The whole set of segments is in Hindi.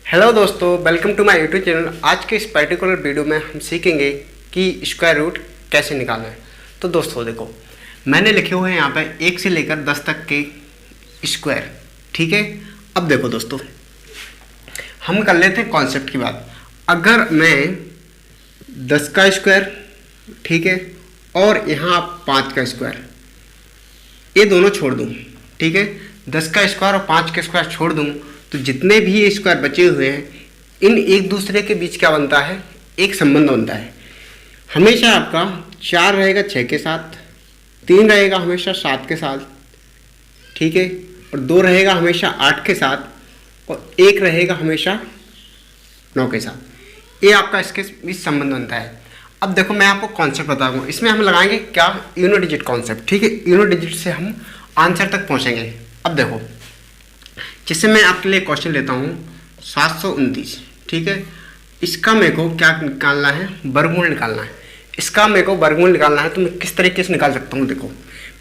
हेलो दोस्तों, welcome to my YouTube channel. आज के इस पर्टिकुलर वीडियो में हम सीखेंगे कि स्क्वायर रूट कैसे निकालना है। तो दोस्तों देखो, मैंने लिखे हुए हैं यहाँ पे 1 से लेकर 10 तक के स्क्वायर। ठीक है, अब देखो दोस्तों, हम कर लेते हैं कॉन्सेप्ट की बात। अगर मैं 10 का स्क्वायर, ठीक है, और यहाँ 5 का स्क्वायर, ये दोनों छोड़ दूँ, ठीक है, 10 का स्क्वायर और 5 का स्क्वायर छोड़ दूँ, तो जितने भी ये स्क्वायर बचे हुए हैं, इन एक दूसरे के बीच क्या बनता है, एक संबंध बनता है। हमेशा आपका 4 रहेगा 6 के साथ, 3 रहेगा हमेशा 7 के साथ, ठीक है, और 2 रहेगा हमेशा 8 के साथ, और 1 रहेगा हमेशा 9 के साथ। ये आपका इसके बीच संबंध बनता है। अब देखो, मैं आपको कॉन्सेप्ट बताऊंगा, इसमें हम लगाएंगे क्या, यूनिट डिजिट कॉन्सेप्ट। ठीक है, यूनिट डिजिट से हम आंसर तक पहुंचेंगे। अब देखो, जैसे मैं आपके लिए क्वेश्चन लेता हूँ 729, ठीक है, इसका मेरे को क्या निकालना है, वर्गमूल निकालना है। इसका मेरे को वर्गमूल निकालना है, तो मैं किस तरीके से निकाल सकता हूँ। देखो,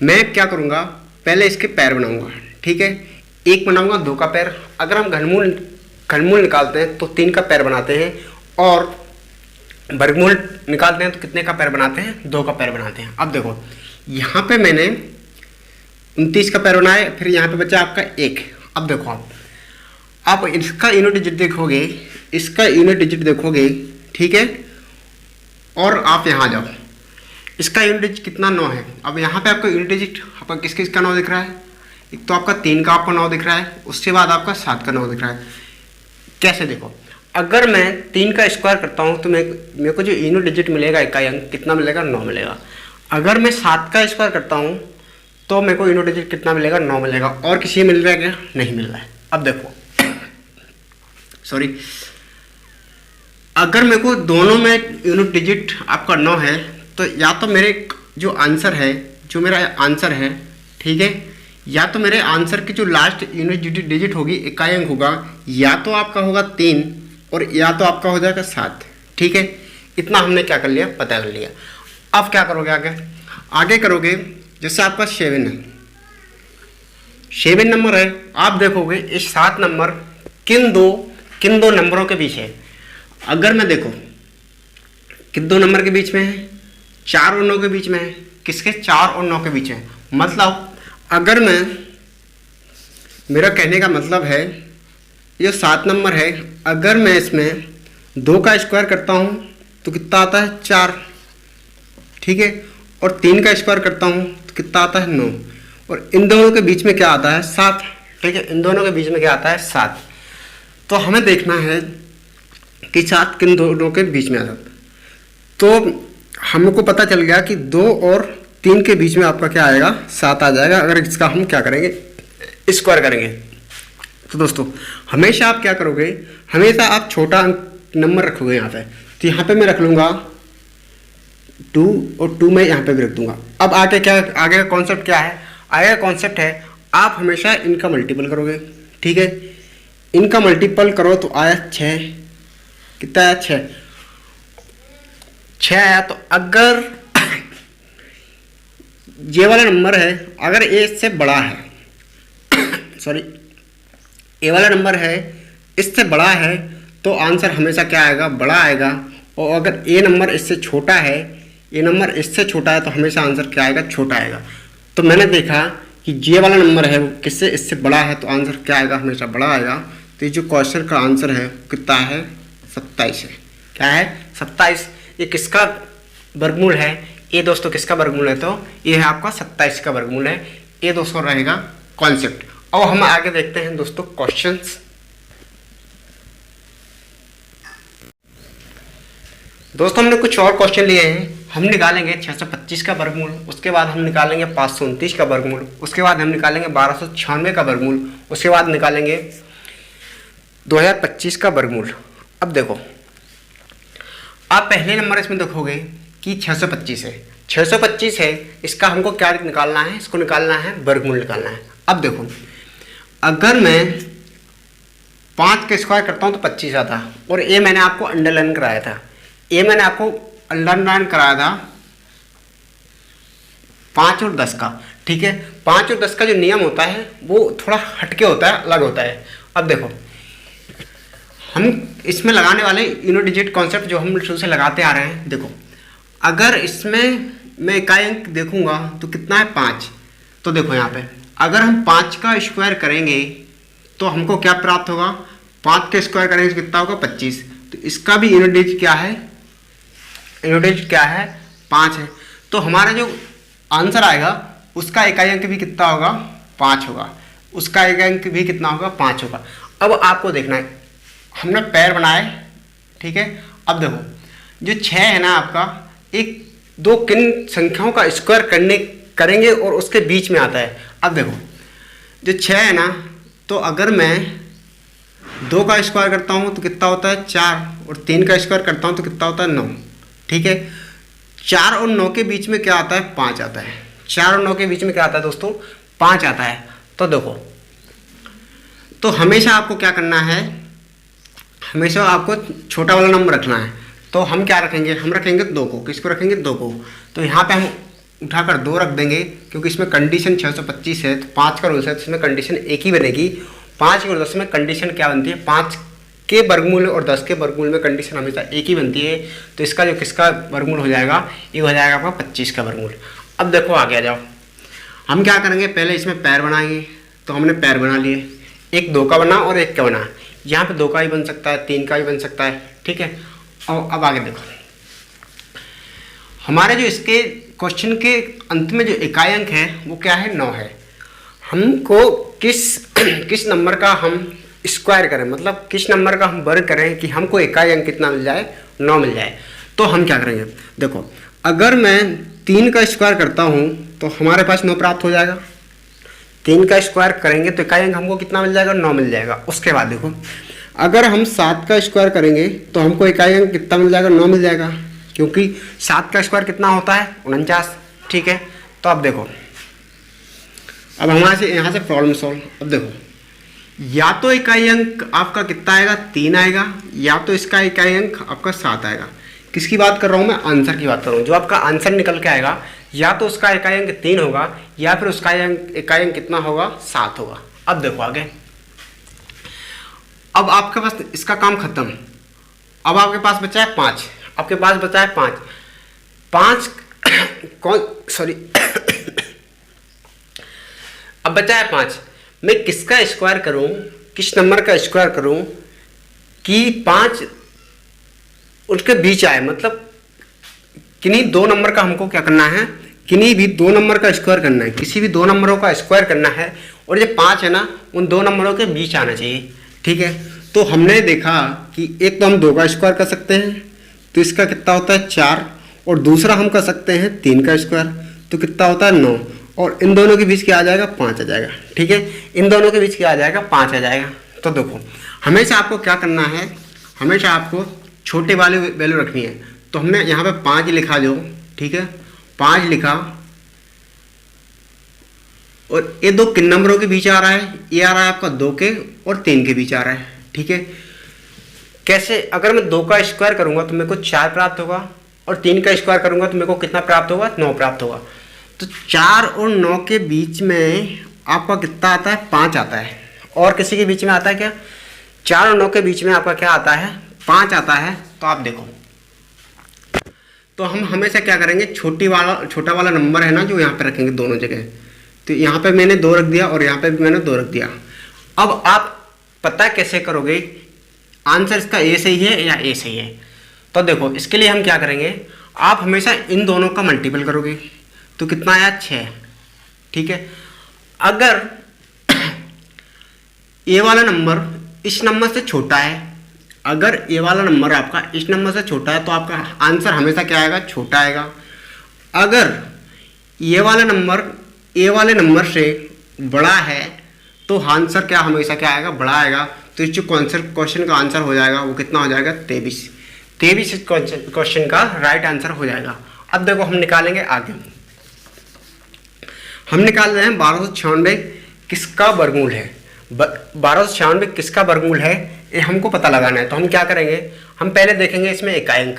मैं क्या करूँगा, पहले इसके पैर बनाऊँगा, ठीक है, एक बनाऊँगा 2 का पैर। अगर हम घनमूल निकालते हैं तो 3 का पैर बनाते हैं, और वर्गमूल निकालते हैं तो कितने का पैर बनाते हैं, 2 का पैर बनाते हैं। अब देखो, यहाँ पे मैंने 29 का पैर बनाया, फिर यहाँ पे बचा आपका 1। अब देखो, आप इसका यूनिट डिजिट देखोगे, इसका यूनिट डिजिट देखोगे, ठीक है, और आप यहाँ जाओ, इसका यूनिट डिजिट कितना, 9 है। अब यहाँ पे आपका यूनिट डिजिट आपका किस किस का 9 दिख रहा है, एक तो आपका 3 का आपका 9 दिख रहा है, उसके बाद आपका 7 का 9 दिख रहा है। कैसे, देखो, अगर मैं 3 का स्क्वायर करता हूँ तो मेरे को जो यूनिट डिजिट मिलेगा, इकाई अंक कितना मिलेगा, 9 मिलेगा। अगर मैं 7 का स्क्वायर करता हूँ तो मेरे को यूनिट डिजिट कितना मिलेगा, 9 मिलेगा। और किसी मिल रहा है क्या, नहीं मिल रहा है। अब देखो, सॉरी, अगर मेरे को दोनों में यूनिट डिजिट आपका 9 है, तो या तो मेरे जो आंसर है, ठीक है, या तो मेरे आंसर की जो लास्ट यूनिट डिजिट होगी, इकाई अंक होगा, या तो आपका होगा 3, और या तो आपका हो जाएगा 7। ठीक है, इतना हमने क्या कर लिया, पता कर लिया। अब क्या करोगे, आगे करोगे, जैसे आपका 7 है, 7 नंबर है, आप देखोगे इस 7 नंबर किन दो नंबरों के बीच है। अगर मैं देखो, किन 2 नंबर के बीच में है, 4 और 9 के बीच में है। किसके, 4 और 9 के बीच है। मतलब अगर मेरा कहने का मतलब है, ये 7 नंबर है, अगर मैं इसमें 2 का स्क्वायर करता हूँ तो कितना आता है, 4, ठीक है, और 3 का स्क्वायर करता हूँ तो कितना आता है, 9, और इन दोनों के बीच में क्या आता है, 7। ठीक है, इन दोनों के बीच में क्या आता है, 7। तो हमें देखना है कि 7 किन दोनों के बीच में आता है। तो हमको पता चल गया कि 2 और 3 के बीच में आपका क्या आएगा, 7 आ जाएगा, अगर इसका हम क्या करेंगे, स्क्वायर करेंगे। तो दोस्तों, हमेशा आप क्या करोगे, हमेशा आप छोटा नंबर रखोगे यहाँ पे। तो यहाँ पे मैं रख लूँगा 2, और 2 मैं यहाँ पे भी रख दूंगा। अब आगे का कॉन्सेप्ट क्या है, आगे का कॉन्सेप्ट है, आप हमेशा इनका मल्टीपल करोगे। ठीक है, इनका मल्टीपल करो तो आया 6, कितना आया, 6 आया। तो अगर ये वाला नंबर है, अगर ए इससे बड़ा है सॉरी, ए वाला नंबर है इससे बड़ा है, तो आंसर हमेशा क्या आएगा, बड़ा आएगा। और अगर ए नंबर इससे छोटा है, ये नंबर इससे छोटा है, तो हमेशा आंसर क्या आएगा, छोटा आएगा। तो मैंने देखा कि ये वाला नंबर है वो किससे, इससे बड़ा है, तो आंसर क्या आएगा, हमेशा बड़ा आएगा। तो ये जो क्वेश्चन का आंसर है कितना है, 27 है। क्या है, 27। ये किसका वर्गमूल है, ये दोस्तों किसका वर्गमूल है, तो ये है आपका 27 का वर्गमूल है। ये दोस्तों रहेगा कॉन्सेप्ट। और हम आगे देखते हैं दोस्तों क्वेश्चंस। दोस्तों, हमने कुछ और क्वेश्चन लिए हैं। हम निकालेंगे 625 का वर्गमूल, उसके बाद हम निकालेंगे 529 का वर्गमूल, उसके बाद हम निकालेंगे 1296 का वर्गमूल, उसके बाद निकालेंगे 2025 का वर्गमूल। अब देखो, आप पहले नंबर इसमें देखोगे कि 625 है, 625 है, इसका हमको क्या निकालना है, इसको निकालना है, वर्गमूल निकालना है। अब देखो, अगर मैं 5 का स्क्वायर करता हूँ तो 25 आता, और ये मैंने आपको अंडरलाइन कराया था, था 5 और 10 का। ठीक है, 5 और 10 का जो नियम होता है वो थोड़ा हटके होता है, अलग होता है। अब देखो, हम इसमें लगाने वाले यूनिट डिजिट कॉन्सेप्ट जो हम शुरू से लगाते आ रहे हैं। देखो अगर इसमें मैं इकाई अंक देखूंगा तो कितना है 5। तो देखो यहाँ पे अगर हम 5 का स्क्वायर करेंगे तो हमको क्या प्राप्त होगा, 5 का स्क्वायर करेंगे तो कितना होगा 25। तो इसका भी यूनिट डिजिट क्या है, यूनिट डिजिट क्या है 5 है। तो हमारा जो आंसर आएगा उसका इकाई अंक भी कितना होगा 5 होगा, उसका इकाई अंक भी कितना होगा 5 होगा। अब आपको देखना है, हमने पैर बनाए, ठीक है। अब देखो जो 6 है ना आपका, एक दो किन संख्याओं का स्क्वायर करेंगे और उसके बीच में आता है। अब देखो जो 6 है ना, तो अगर मैं 2 का स्क्वायर करता हूँ तो कितना होता है 4, और 3 का स्क्वायर करता हूँ तो कितना होता है 9, ठीक है। 4 और 9 के बीच में क्या आता है 5 आता है। 4 और 9 के बीच में क्या आता है दोस्तों 5 आता है। तो देखो तो हमेशा आपको क्या करना है, हमेशा आपको छोटा वाला नंबर रखना है। तो हम क्या रखेंगे, हम रखेंगे 2 को, किसको रखेंगे 2 को। तो यहाँ पे हम उठाकर 2 रख देंगे क्योंकि इसमें कंडीशन 625 है, तो 5 का रूल्स है, तो इसमें कंडीशन एक ही बनेगी। 5 और 10 में कंडीशन क्या बनती है, 5 के वर्गमूल और 10 के वर्गमूल में कंडीशन हमेशा एक ही बनती है। तो इसका जो किसका वर्गमूल हो जाएगा, ये हो जाएगा आपका 25 का वर्गमूल। अब देखो आगे आ जाओ, हम क्या करेंगे, पहले इसमें पैर बनाएंगे। तो हमने पैर बना लिए, एक 2 का बना और 1 का बना। यहाँ पे 2 का भी बन सकता है, 3 का भी बन सकता है, ठीक है। और अब आगे देखो, हमारे जो इसके क्वेश्चन के अंत में जो इकाई अंक है वो क्या है 9 है। हमको किस नंबर का हम स्क्वायर करें, मतलब किस नंबर का हम वर्ग करें कि हमको इकाई अंक कितना मिल जाए, 9 मिल जाए। तो हम क्या करेंगे, देखो अगर मैं 3 का स्क्वायर करता हूँ तो हमारे पास 9 प्राप्त हो जाएगा। 3 का स्क्वायर करेंगे तो इकाई अंक हमको कितना मिल जाएगा, 9 मिल जाएगा। उसके बाद देखो अगर हम 7 का स्क्वायर करेंगे तो हमको इकाई अंक कितना मिल जाएगा, 9 मिल जाएगा, क्योंकि 7 का स्क्वायर कितना होता है 49, ठीक है। तो अब देखो, अब हमारे यहाँ से प्रॉब्लम सॉल्व। अब देखो या तो इकाई अंक आपका कितना आएगा 3 आएगा, या तो इसका इकाई अंक आपका 7 आएगा। किसकी बात कर रहा हूँ मैं, आंसर की बात कर रहा हूँ। जो आपका आंसर निकल के आएगा या तो उसका इकाई अंक 3 होगा या फिर उसका इकाई अंक कितना होगा 7 होगा। अब देखो आगे, अब आपके पास इसका काम खत्म। अब आपके पास बचा है 5, आपके पास बचा है 5 कौन सॉरी अब बचा है 5। मैं किसका स्क्वायर करूं, किस नंबर का स्क्वायर करूं कि 5 उसके बीच आए, मतलब किन्हीं 2 नंबर का हमको क्या करना है, किन्हीं भी 2 नंबर का स्क्वायर करना है, किसी भी 2 नंबरों का स्क्वायर करना है। और ये 5 है ना, उन 2 नंबरों के बीच आना चाहिए, ठीक है। तो हमने देखा कि एक तो हम 2 का स्क्वायर कर सकते हैं, तो इसका कितना होता है 4, और दूसरा हम कर सकते हैं 3 का स्क्वायर, तो कितना होता है 9, और इन दोनों के बीच क्या आ जाएगा 5 आ जाएगा, ठीक है। इन दोनों के बीच क्या आ जाएगा 5 आ जाएगा। तो देखो हमेशा आपको क्या करना है, हमेशा आपको छोटे वाली वैल्यू रखनी है। तो हमने यहाँ पे 5 लिखा जो, ठीक है, 5 लिखा, और ये 2 किन नंबरों के बीच आ रहा है, ये आ रहा है आपका 2 के और 3 के बीच आ रहा है, ठीक है। कैसे, अगर मैं 2 का स्क्वायर करूंगा तो मेरे को 4 प्राप्त होगा, और 3 का स्क्वायर करूंगा तो मेरे को कितना प्राप्त होगा 9 प्राप्त होगा। तो 4 और 9 के बीच में आपका कितना आता है 5 आता है, और किसी के बीच में आता है क्या, 4 और 9 के बीच में आपका क्या आता है 5 आता है। तो आप देखो, तो हम हमेशा क्या करेंगे, छोटा वाला नंबर है ना जो यहाँ पे रखेंगे दोनों जगह। तो यहाँ पे मैंने 2 रख दिया और यहाँ पे भी मैंने 2 रख दिया। अब आप पता कैसे करोगे आंसर इसका ए सही है या ए सही है। तो देखो इसके लिए हम क्या करेंगे, आप हमेशा इन दोनों का मल्टीपल करोगे तो कितना आया 6, ठीक है। अगर ए वाला नंबर इस नंबर से छोटा है, अगर ए वाला नंबर आपका इस नंबर से छोटा है तो आपका आंसर हमेशा क्या आएगा, छोटा आएगा। अगर ये वाला नंबर ए वाले नंबर से बड़ा है तो आंसर क्या हमेशा क्या आएगा, बड़ा आएगा। तो इस जो क्वेश्चन का आंसर हो जाएगा वो कितना हो जाएगा 23 इस क्वेश्चन का राइट आंसर हो जाएगा। अब देखो हम निकालेंगे आगे, हम निकाल रहे हैं 1296 किसका वर्गमूल है। 1296 किसका वर्गमूल है ये हमको पता लगाना है। तो हम क्या करेंगे, हम पहले देखेंगे इसमें इकाई अंक।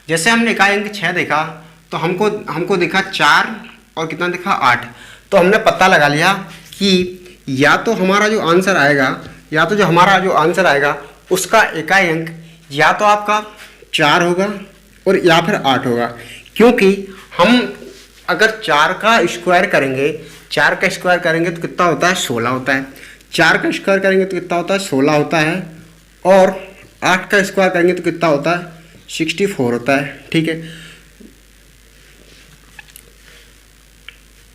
जैसे हमने इकाई अंक 6 देखा तो हमको दिखा 4 और कितना दिखा 8। तो हमने पता लगा लिया कि या तो हमारा जो आंसर आएगा, या तो जो हमारा जो आंसर आएगा उसका इकाई अंक या तो आपका 4 होगा और या फिर 8 होगा, क्योंकि हम अगर 4 का स्क्वायर करेंगे, 4 का स्क्वायर करेंगे तो कितना होता है 16 होता है, 4 का स्क्वायर करेंगे तो कितना होता है 16 होता है, और 8 का स्क्वायर करेंगे तो कितना होता है 64 होता है। ठीक है,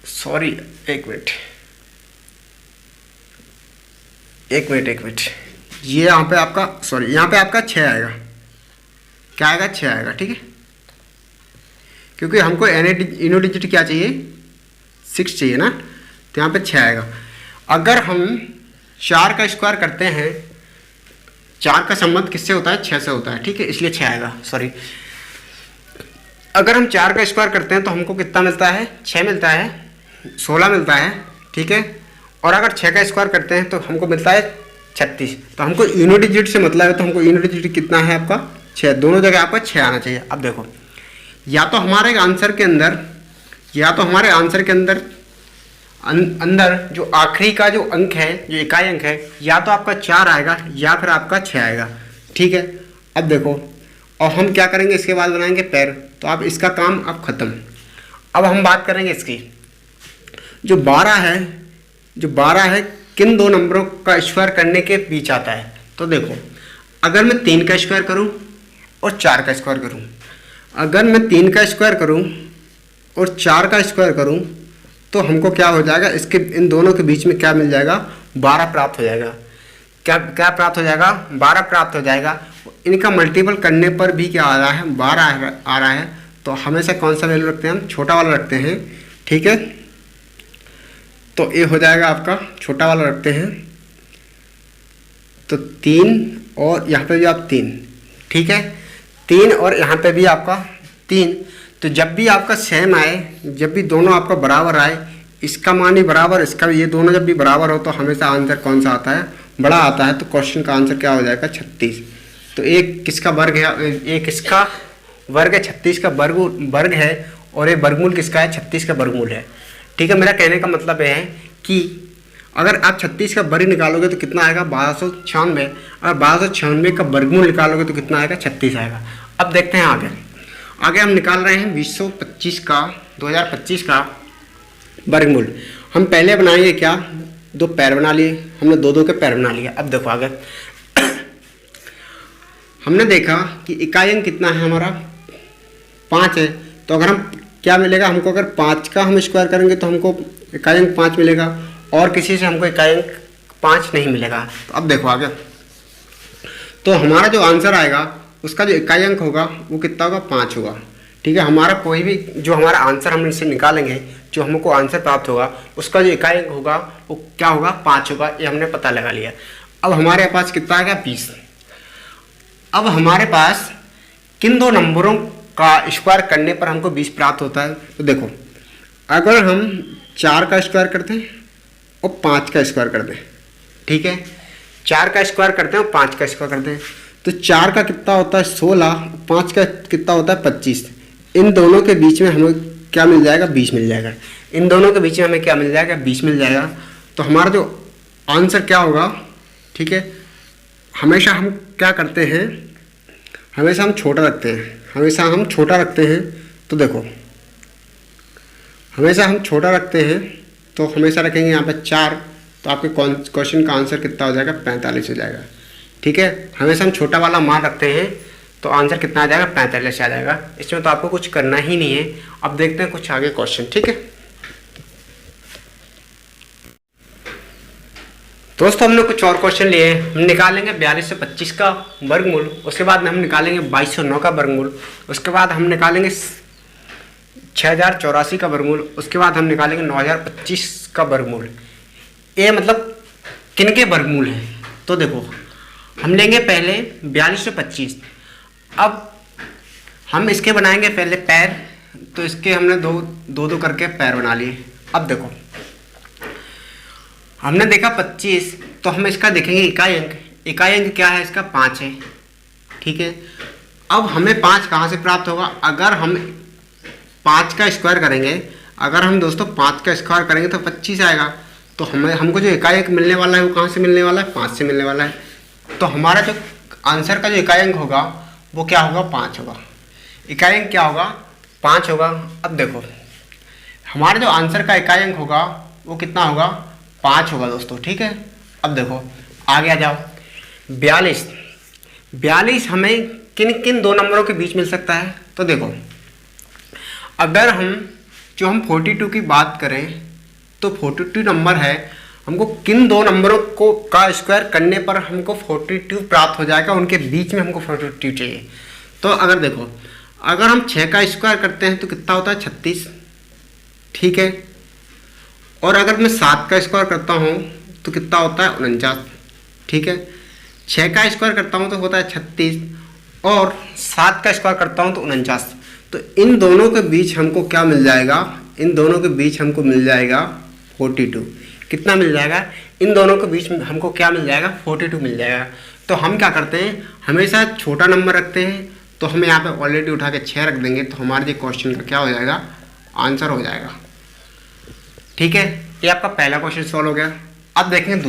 सॉरी एक मिनट, ये यहाँ पे आपका सॉरी यहाँ पे आपका 6 आएगा, क्या आएगा 6 आएगा। ठीक है, क्योंकि हमको इनो डिजिट क्या चाहिए 6 चाहिए ना, तो यहाँ पे 6 आएगा। अगर हम 4 का स्क्वायर करते हैं, 4 का संबंध किससे होता है 6 से होता है। ठीक है, इसलिए 6 आएगा, सॉरी। अगर हम 4 का स्क्वायर करते हैं तो हमको कितना मिलता है 6 मिलता है, 16 मिलता है। ठीक है, और अगर 6 का स्क्वायर करते हैं तो हमको मिलता है 36। तो हमको यूनिट डिजिट से मतलब है, तो हमको यूनिट डिजिट कितना है आपका 6, दोनों जगह आपका 6 आना चाहिए। अब देखो, या तो हमारे आंसर के अंदर अंदर जो आखिरी का जो अंक है, जो इकाई अंक है, या तो आपका 4 आएगा या फिर आपका 6 आएगा। ठीक है, अब देखो, और हम क्या करेंगे इसके बाद बनाएंगे पैर, तो आप इसका काम अब खत्म। अब हम बात करेंगे इसकी, जो 12 है किन दो नंबरों का स्क्वायर करने के बीच आता है। तो देखो, अगर मैं 3 का स्क्वायर करूं और 4 का स्क्वायर करूं, अगर मैं 3 का स्क्वायर करूं और 4 का स्क्वायर करूं, तो हमको क्या हो जाएगा, इसके इन दोनों के बीच में क्या मिल जाएगा 12 प्राप्त हो जाएगा। क्या प्राप्त हो जाएगा 12 प्राप्त हो जाएगा। इनका मल्टीपल करने पर भी क्या आ रहा है 12 आ रहा है। तो हमेशा कौन सा वैल्यू रखते हैं हम, छोटा वाला रखते हैं। ठीक है, तो ये हो जाएगा आपका छोटा वाला रखते हैं, तो 3 और यहाँ पे भी आप 3। ठीक है, 3 और यहाँ पे भी आपका 3। तो जब भी आपका सेम आए, जब भी दोनों आपका बराबर आए, इसका मान ही बराबर, इसका भी, ये दोनों जब भी बराबर हो तो हमेशा आंसर कौन सा आता है बड़ा आता है। तो क्वेश्चन का आंसर क्या हो जाएगा 36। तो एक किसका वर्ग है, एक इसका वर्ग है 36 का वर्ग है, और ये वर्गमूल किसका है 36 का वर्गमूल है। ठीक है, मेरा कहने का मतलब यह है कि अगर आप 36 का वर्ग निकालोगे तो कितना आएगा 1296, और 1296 का वर्गमूल निकालोगे तो कितना आएगा 36 आएगा। अब देखते हैं आगे हम निकाल रहे हैं 2025 का वर्गमूल। हम पहले बनाएंगे क्या, 2 पैर बना लिए हमने, 2 के पैर बना लिए। अब देखो आगे हमने देखा कि इकाई अंक कितना है हमारा 5 है। तो अगर हम क्या मिलेगा हमको, अगर 5 का हम स्क्वायर करेंगे तो हमको इकाई अंक 5 मिलेगा, और किसी से हमको इकाई अंक 5 नहीं मिलेगा। तो अब देखो आगे, तो हमारा जो आंसर आएगा उसका जो इकाई अंक होगा वो कितना होगा 5 होगा। ठीक है, हमारा कोई भी जो हमारा आंसर हम इनसे निकालेंगे, जो हमको आंसर प्राप्त होगा उसका जो इकाई अंक होगा वो क्या होगा 5 होगा। ये हमने पता लगा लिया। अब हमारे पास कितना आएगा 20। अब हमारे पास किन 2 नंबरों का स्क्वायर करने पर हमको 20 प्राप्त होता है। तो देखो, अगर हम 4 का स्क्वायर करते हैं और 5 का स्क्वायर करते हैं, ठीक है, 4 का स्क्वायर करते हैं और 5 का स्क्वायर करते हैं, तो 4 का कितना होता है 16, 5 का कितना होता है 25। इन दोनों के बीच में हमें क्या मिल जाएगा 20 मिल जाएगा। इन दोनों के बीच में हमें क्या मिल जाएगा 20 मिल जाएगा। तो हमारा जो आंसर क्या होगा, ठीक है, हमेशा हम क्या करते हैं, हमेशा हम छोटा रखते हैं। तो देखो, हमेशा हम छोटा रखते हैं, तो हमेशा रखेंगे यहाँ पे 4, तो आपके क्वेश्चन का आंसर कितना हो जाएगा 45 हो जाएगा। ठीक है, हमेशा हम छोटा वाला मान रखते हैं तो आंसर कितना आ जाएगा 45 आ जाएगा। इसमें तो आपको कुछ करना ही नहीं है। अब देखते हैं कुछ आगे क्वेश्चन। ठीक है दोस्तों, हमने कुछ और क्वेश्चन लिए। हम निकालेंगे 4225 का वर्गमूल, उसके बाद हम निकालेंगे 2209 का वर्गमूल, उसके बाद हम निकालेंगे 6084 का वर्गमूल, उसके बाद हम निकालेंगे 9025 का वर्गमूल। ये मतलब किन के वर्गमूल हैं। तो देखो, हम लेंगे पहले 4225। अब हम इसके बनाएंगे पहले पैर, तो इसके हमने दो करके पैर बना लिए। अब देखो, हमने देखा 25, तो हम इसका देखेंगे इकाई अंक क्या है इसका 5 है। ठीक है, अब हमें 5 कहाँ से प्राप्त होगा, अगर हम 5 का स्क्वायर करेंगे, अगर हम दोस्तों 5 का स्क्वायर करेंगे तो 25 आएगा। तो हमको जो इकाई अंक मिलने वाला है वो कहाँ से मिलने वाला है 5 से मिलने वाला है। तो हमारा जो आंसर का जो इकाई अंक होगा वो क्या होगा, 5 होगा। इकाई अंक क्या होगा, 5 होगा। अब देखो हमारे जो आंसर का इकाई अंक होगा वो कितना होगा, 5 होगा दोस्तों, ठीक है। अब देखो आगे आ जाओ। 42 हमें किन किन दो नंबरों के बीच मिल सकता है, तो देखो अगर हम 42 की बात करें तो 42 नंबर है, हमको किन दो नंबरों को का स्क्वायर करने पर हमको 42 प्राप्त हो जाएगा, उनके बीच में हमको 42 चाहिए। तो अगर देखो अगर हम 6 का स्क्वायर करते हैं तो कितना होता है, 36, ठीक है। और अगर मैं 7 का स्क्वायर करता हूँ तो कितना होता है, 49, ठीक है। 6 का स्क्वायर करता हूँ तो होता है 36 और 7 का स्क्वायर करता हूँ तो 49। तो इन दोनों के बीच हमको क्या मिल जाएगा, इन दोनों के बीच हमको मिल जाएगा 42। कितना मिल जाएगा, इन दोनों के बीच में हमको क्या मिल जाएगा, 42 मिल जाएगा। तो हम क्या करते हैं, हमेशा छोटा नंबर रखते हैं। तो हम यहाँ पे ऑलरेडी उठा के 6 रख देंगे तो हमारे क्वेश्चन का क्या हो जाएगा, आंसर हो जाएगा, ठीक है। ये आपका पहला क्वेश्चन सॉल्व हो गया। अब देखेंगे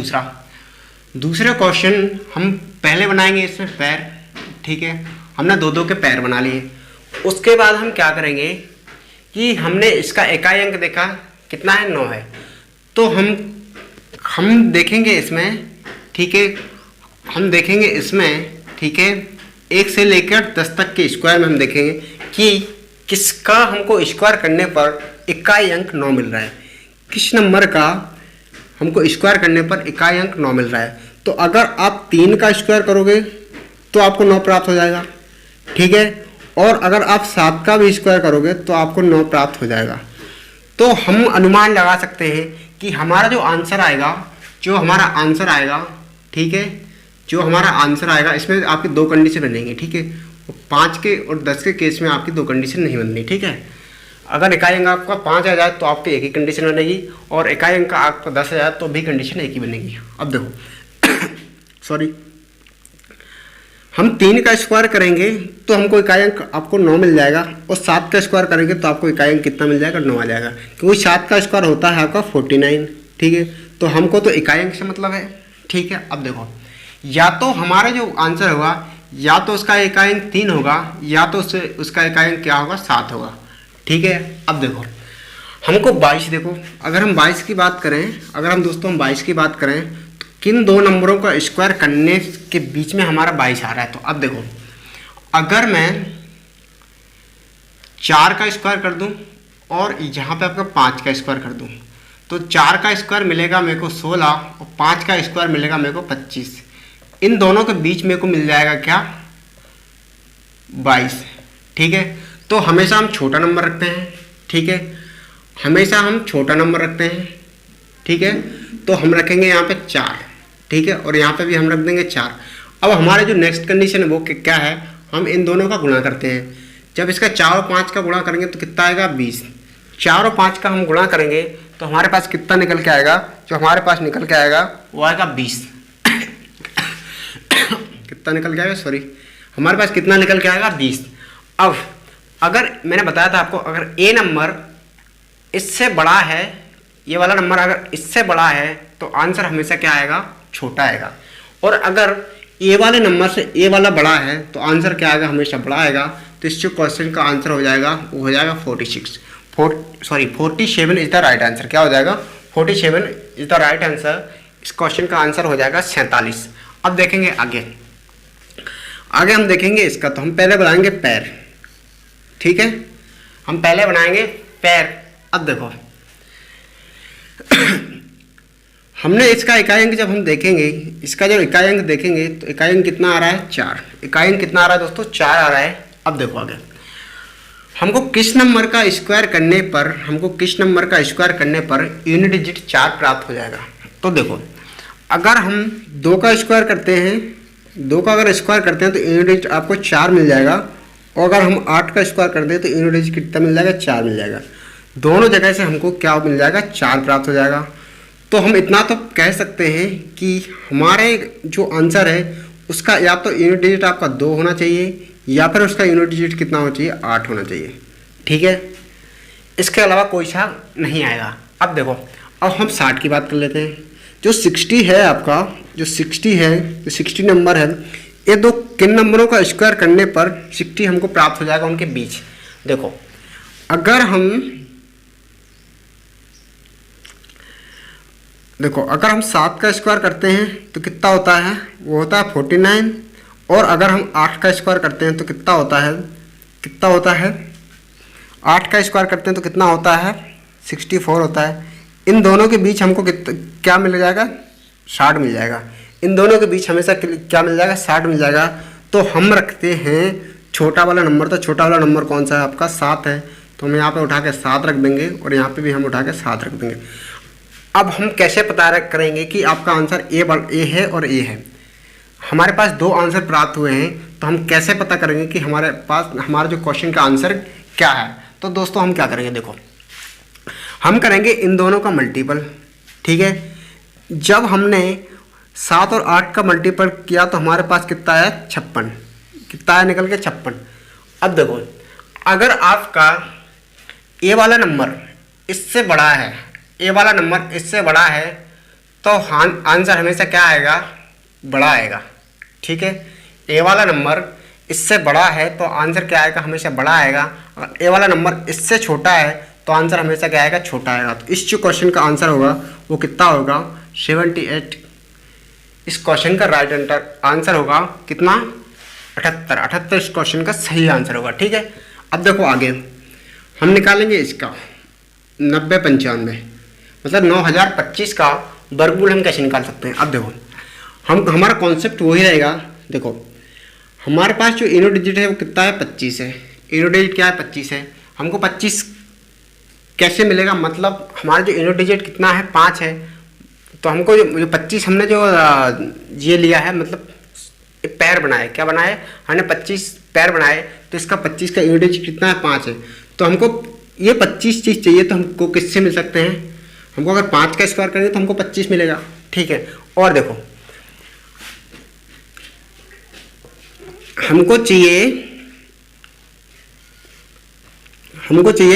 दूसरे क्वेश्चन हम पहले बनाएंगे इसमें पैर, ठीक है। हमने दो दो के पैर बना लिए। उसके बाद हम क्या करेंगे कि हमने इसका इकाई अंक देखा कितना है, 9 है। तो हम देखेंगे इसमें, ठीक है, हम देखेंगे इसमें, ठीक है, 1 से लेकर 10 तक के स्क्वायर में हम देखेंगे कि किसका हमको स्क्वायर करने पर इकाई अंक 9 मिल रहा है, किस नंबर का हमको स्क्वायर करने पर इकाई अंक 9 मिल रहा है। तो अगर आप 3 का स्क्वायर करोगे तो आपको 9 प्राप्त हो जाएगा, ठीक है। और अगर आप 7 का भी स्क्वायर करोगे तो आपको 9 प्राप्त हो जाएगा। तो हम अनुमान लगा सकते हैं कि हमारा जो आंसर आएगा, ठीक है, जो हमारा आंसर आएगा इसमें आपकी 2 कंडीशन बनेंगी, ठीक है। 5 के और 10 के केस में आपकी 2 कंडीशन नहीं बननी, ठीक है। अगर इकाई अंक आपका 5 आ जाए तो आपकी एक ही कंडीशन बनेगी, और इकाई अंक आपका 10 आ जाए तो भी कंडीशन एक ही बनेगी। अब देखो सॉरी, हम 3 का स्क्वायर करेंगे तो हमको इकाई अंक आपको 9 मिल जाएगा, और 7 का स्क्वायर करेंगे तो आपको इकाई अंक कितना मिल जाएगा, 9 आ जाएगा, क्योंकि 7 का स्क्वायर होता है आपका 49, ठीक है। तो हमको तो इकाई अंक से मतलब है, ठीक है। अब देखो या तो हमारा जो आंसर होगा या तो उसका इकाई अंक 3 होगा या तो उसका इकाई अंक क्या होगा, 7 होगा, ठीक है। अब देखो हमको 22, देखो अगर हम 22 की बात करें, अगर हम दोस्तों 22 की बात करें तो किन दो नंबरों का स्क्वायर करने के बीच में हमारा 22 आ रहा है। तो अब देखो अगर मैं 4 का स्क्वायर कर दूं और यहाँ पे आपका 5 का स्क्वायर कर दूं तो 4 का स्क्वायर मिलेगा मेरे को 16 और 5 का स्क्वायर मिलेगा मेरे को 25। इन दोनों के बीच मेरे को मिल जाएगा क्या, 22, ठीक है। तो हमेशा हम छोटा नंबर रखते हैं, ठीक है, हमेशा हम छोटा नंबर रखते हैं, ठीक है। तो हम रखेंगे यहाँ पे 4, ठीक है, और यहाँ पे भी हम रख देंगे 4। अब हमारे जो नेक्स्ट कंडीशन है वो क्या है, हम इन दोनों का गुणा करते हैं। जब इसका 4 और 5 का गुणा करेंगे तो कितना आएगा, 20। 4 और 5 का हम गुणा करेंगे तो हमारे पास कितना निकल के आएगा, जो हमारे पास निकल के आएगा वो आएगा 20। कितना निकल के आएगा, सॉरी, हमारे पास कितना निकल के आएगा, 20। अब अगर मैंने बताया था आपको, अगर ए नंबर इससे बड़ा है, ये वाला नंबर अगर इससे बड़ा है तो आंसर हमेशा क्या आएगा, छोटा आएगा। और अगर ए वाले नंबर से ए वाला बड़ा है तो आंसर क्या आएगा, हमेशा बड़ा आएगा। तो इस जो क्वेश्चन का आंसर हो जाएगा वो हो जाएगा 47 इज द राइट आंसर। क्या हो जाएगा, 47 इज द राइट आंसर। इस क्वेश्चन का आंसर हो जाएगा 47। अब देखेंगे आगे हम देखेंगे इसका। तो हम पहले बनाएंगे पैर, ठीक है, हम पहले बनाएंगे पैर। अब देखो हमने इसका इकाई अंक जब हम देखेंगे, इसका जब इकाई अंक देखेंगे तो इकाई अंक कितना आ रहा है, 4। इकाई अंक कितना आ रहा है दोस्तों, 4 आ रहा है। अब देखो आगे हमको किस नंबर का स्क्वायर करने पर यूनिट डिजिट 4 प्राप्त हो जाएगा। तो देखो अगर हम 2 का स्क्वायर करते हैं, 2 का अगर स्क्वायर करते हैं तो यूनिट डिजिट आपको 4 मिल जाएगा, और अगर हम 8 का स्क्वायर करते हैं तो यूनिट डिजिट कितना मिल जाएगा, 4 मिल जाएगा। दोनों जगह से हमको क्या मिल जाएगा, 4 प्राप्त हो जाएगा। तो हम इतना तो कह सकते हैं कि हमारे जो आंसर है उसका या तो यूनिट डिजिट आपका 2 होना चाहिए या फिर उसका यूनिट डिजिट कितना होना चाहिए, 8 होना चाहिए, ठीक है। इसके अलावा कोई सा नहीं आएगा। अब देखो अब हम 60 की बात कर लेते हैं। जो 60 है आपका, जो 60 नंबर है, ये दो किन नंबरों का स्क्वायर करने पर 60 हमको प्राप्त हो जाएगा उनके बीच। देखो अगर हम 7 का स्क्वायर करते हैं तो कितना होता है, वो होता है 49। और अगर हम 8 का स्क्वायर करते हैं तो कितना होता है 8 का स्क्वायर करते हैं तो कितना होता है 64 होता है। इन दोनों के बीच हमको क्या मिल जाएगा, 60 मिल जाएगा। इन दोनों के बीच हमेशा क्या मिल जाएगा, 60 मिल जाएगा। तो हम रखते हैं छोटा वाला नंबर। तो छोटा वाला नंबर कौन सा है आपका, 7 है। तो हम यहाँ पे उठा के 7 रख देंगे और यहाँ पे भी हम उठा के 7 रख देंगे। अब हम कैसे पता करेंगे कि आपका आंसर ए है और ए है। हमारे पास 2 आंसर प्राप्त हुए हैं, तो हम कैसे पता करेंगे कि हमारा जो क्वेश्चन का आंसर क्या है। तो दोस्तों हम क्या करेंगे, देखो हम करेंगे इन दोनों का मल्टीपल। ठीक है, जब हमने 7 और 8 का मल्टीपल किया तो हमारे पास कितना है 56। कितना है निकल के 56। अब देखो अगर आपका ए वाला नंबर इससे बड़ा है, तो आंसर हमेशा क्या आएगा, बड़ा आएगा। ठीक है, ए वाला नंबर इससे बड़ा है तो आंसर क्या आएगा, हमेशा बड़ा आएगा। अगर ए वाला नंबर इससे छोटा है तो आंसर हमेशा क्या आएगा, छोटा आएगा। तो इस जो क्वेश्चन का आंसर होगा वो कितना होगा, 78। इस क्वेश्चन का राइट आंसर होगा कितना, 78 इस क्वेश्चन का सही आंसर होगा। ठीक है, अब देखो आगे हम निकालेंगे इसका 90-95, मतलब 9025 का वर्गमूल हम कैसे निकाल सकते हैं। अब देखो हमारा कॉन्सेप्ट वही रहेगा। देखो हमारे पास जो इनो डिजिट है वो कितना है, 25 है। इनो डिजिट क्या है, 25 है। हमको 25 कैसे मिलेगा, मतलब हमारा जो इनो डिजिट कितना है, 5 है। तो हमको जो 25 हमने जो ये लिया है, मतलब पैर बनाए, क्या बनाए हमने 25 पैर बनाए, तो इसका 25 का इनो डिजिट कितना है, 5 है। तो हमको ये 25 चीज़ चाहिए, तो हमको किससे मिल सकते हैं, हमको अगर 5 का स्क्वायर करेंगे तो हमको 25 मिलेगा। ठीक है, और देखो हमको चाहिए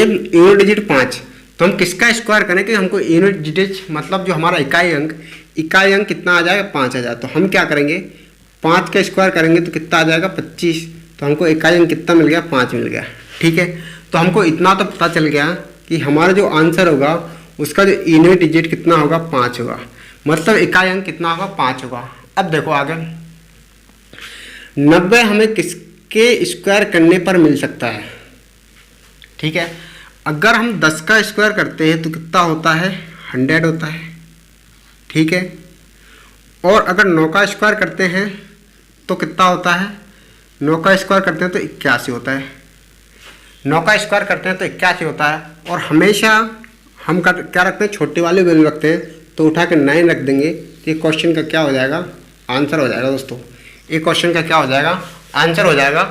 इनो डिजिट 5। तो हम किसका स्क्वायर करें कि हमको इनो डिजिट मतलब जो हमारा इकाई अंक कितना आ जाएगा, 5 आ जाएगा। तो हम क्या करेंगे, 5 का स्क्वायर करेंगे तो कितना आ जाएगा, 25। तो हमको इकाई अंक कितना मिल गया, 5 मिल गया। ठीक है, तो हमको इतना तो पता चल गया कि हमारा जो आंसर होगा उसका जो इनो डिजिट कितना होगा, 5 होगा, मतलब इकाई अंक कितना होगा, 5 होगा। अब देखो आगे 90 हमें किसके स्क्वायर करने पर मिल सकता है। ठीक है, अगर हम 10 का स्क्वायर करते हैं तो कितना होता है, 100 होता है। ठीक है, और अगर 9 का स्क्वायर करते हैं तो कितना होता है, 9 का स्क्वायर करते हैं तो 81 होता है। 9 का स्क्वायर करते हैं तो 81 होता है। और हमेशा हम क्या रखते हैं, छोटे वाले वैल्यू रखते हैं, तो उठा के 9 रख देंगे तो ये क्वेश्चन का क्या हो जाएगा, आंसर हो जाएगा। दोस्तों ये क्वेश्चन का क्या हो जाएगा, आंसर हो जाएगा।